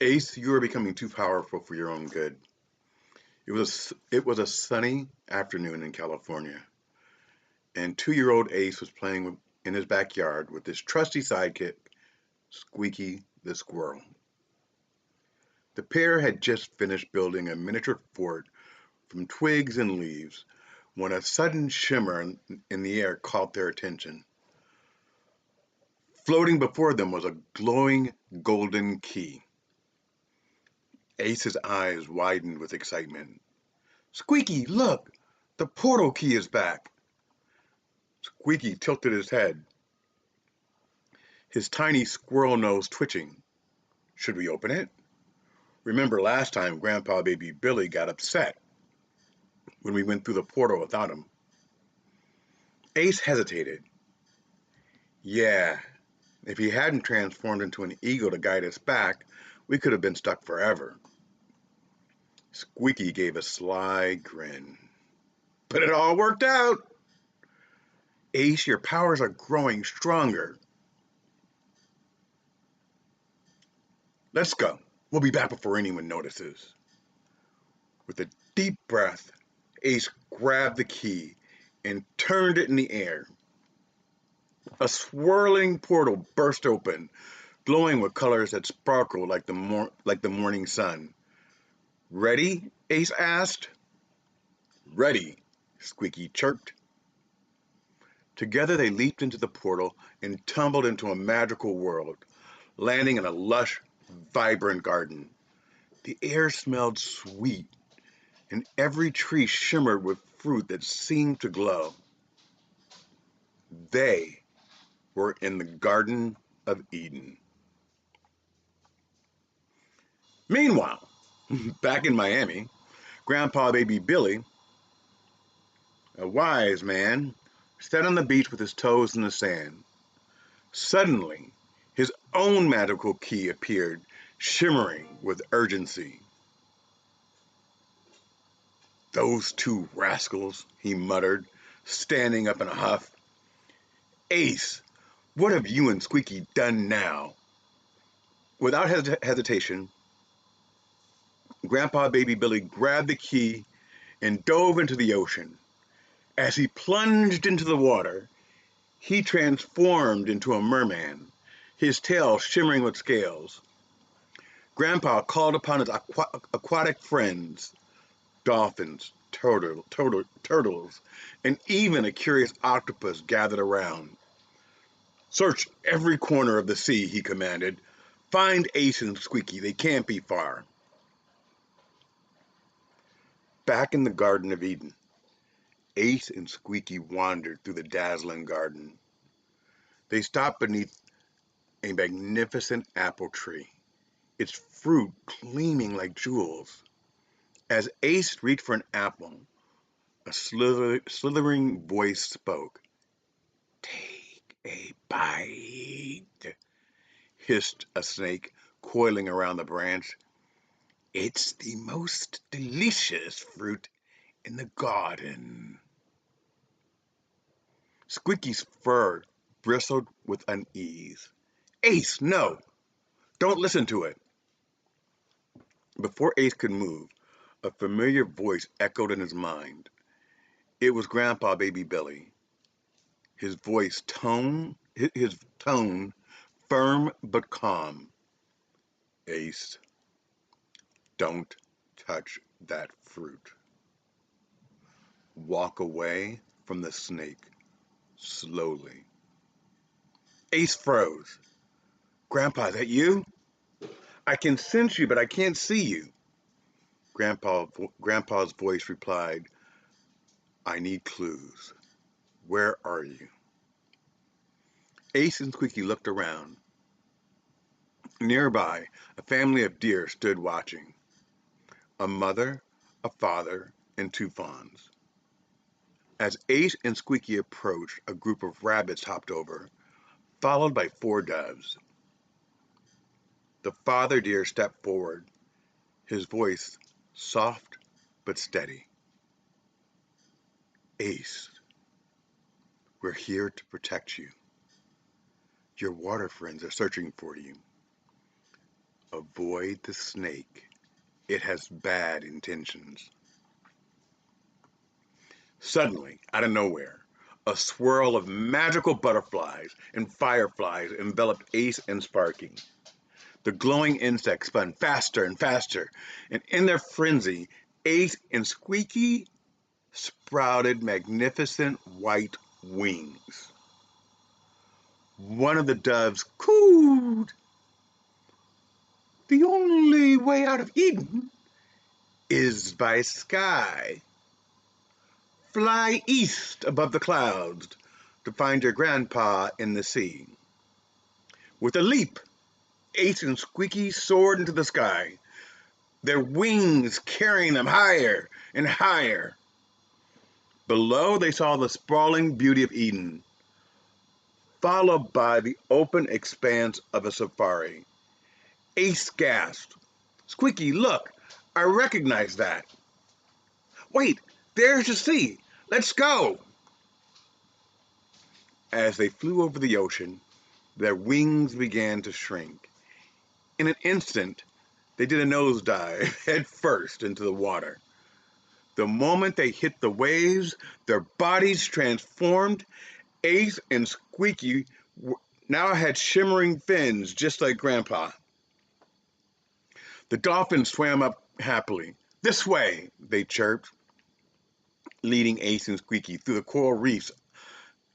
Ace, you are becoming too powerful for your own good. It was a sunny afternoon in California, and 2-year-old Ace was playing in his backyard with his trusty sidekick, Squeaky the squirrel. The pair had just finished building a miniature fort from twigs and leaves when a sudden shimmer in the air caught their attention. Floating before them was a glowing golden key. Ace's eyes widened with excitement. Squeaky, look! The portal key is back! Squeaky tilted his head, his tiny squirrel nose twitching. Should we open it? Remember last time Grandpa Baby Billy got upset when we went through the portal without him. Ace hesitated. Yeah, if he hadn't transformed into an eagle to guide us back, we could have been stuck forever. Squeaky gave a sly grin. But it all worked out! Ace, your powers are growing stronger. Let's go. We'll be back before anyone notices. With a deep breath, Ace grabbed the key and turned it in the air. A swirling portal burst open, glowing with colors that sparkled like the morning sun. Ready? Ace asked. Ready, Squeaky chirped. Together they leaped into the portal and tumbled into a magical world, landing in a lush, vibrant garden. The air smelled sweet, and every tree shimmered with fruit that seemed to glow. They were in the Garden of Eden. Meanwhile, back in Miami, Grandpa Baby Billy, a wise man, sat on the beach with his toes in the sand. Suddenly, his own magical key appeared, shimmering with urgency. Those two rascals, he muttered, standing up in a huff. Ace, what have you and Squeaky done now? Without hesitation, Grandpa Baby Billy grabbed the key and dove into the ocean. As he plunged into the water, he transformed into a merman, his tail shimmering with scales. Grandpa called upon his aquatic friends, dolphins, turtles, and even a curious octopus gathered around. Search every corner of the sea, he commanded. Find Ace and Squeaky, they can't be far. Back in the Garden of Eden, Ace and Squeaky wandered through the dazzling garden. They stopped beneath a magnificent apple tree, its fruit gleaming like jewels. As Ace reached for an apple, a slithering voice spoke. Take a bite, hissed a snake coiling around the branch. It's the most delicious fruit in the garden. Squeaky's fur bristled with unease. Ace, no! Don't listen to it! Before Ace could move, a familiar voice echoed in his mind. It was Grandpa Baby Billy. His tone firm but calm. Ace, don't touch that fruit. Walk away from the snake slowly. Ace froze. Grandpa, is that you? I can sense you, but I can't see you. Grandpa's voice replied, I need clues. Where are you? Ace and Squeaky looked around. Nearby, a family of deer stood watching. A mother, a father, and two fawns. As Ace and Squeaky approached, a group of rabbits hopped over, followed by 4 doves. The father deer stepped forward, his voice soft but steady. Ace, we're here to protect you. Your water friends are searching for you. Avoid the snake. It has bad intentions. Suddenly, out of nowhere, a swirl of magical butterflies and fireflies enveloped Ace and Sparky. The glowing insects spun faster and faster, and in their frenzy, Ace and Squeaky sprouted magnificent white wings. One of the doves cooed, "The only way out of Eden is by sky. Fly east above the clouds to find your grandpa in the sea." With a leap, Ace and Squeaky soared into the sky, their wings carrying them higher and higher. Below, they saw the sprawling beauty of Eden, followed by the open expanse of a safari. Ace gasped, "Squeaky, look! I recognize that." "Wait, there's the sea! Let's go!" As they flew over the ocean, their wings began to shrink. In an instant, they did a nosedive head first into the water. The moment they hit the waves, their bodies transformed. Ace and Squeaky now had shimmering fins just like Grandpa. The dolphins swam up happily. "This way," they chirped, leading Ace and Squeaky through the coral reefs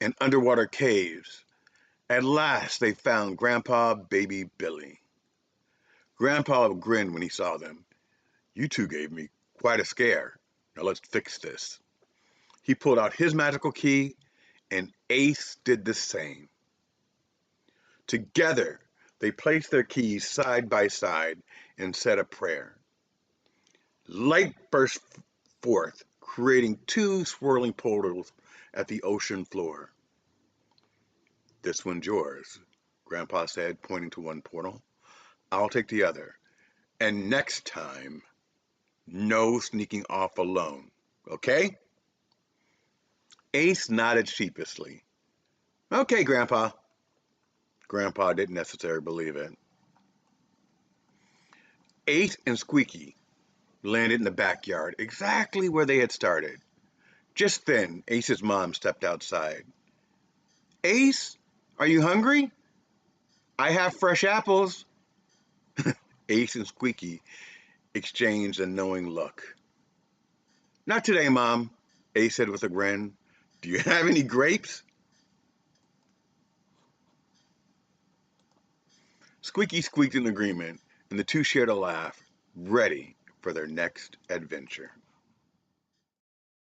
and underwater caves. At last they found Grandpa Baby Billy. Grandpa grinned when he saw them. "You two gave me quite a scare. Now let's fix this." He pulled out his magical key, and Ace did the same. Together, they placed their keys side by side and said a prayer. Light burst forth, creating two swirling portals at the ocean floor. "This one's yours," Grandpa said, pointing to one portal. "I'll take the other. And next time, no sneaking off alone. Okay?" Ace nodded sheepishly. "Okay, Grandpa." Grandpa didn't necessarily believe it. Ace and Squeaky landed in the backyard, exactly where they had started. Just then, Ace's mom stepped outside. "Ace, are you hungry? I have fresh apples." Ace and Squeaky exchanged a knowing look. "Not today, Mom," Ace said with a grin. "Do you have any grapes?" Squeaky squeaked in agreement, and the two shared a laugh, ready for their next adventure.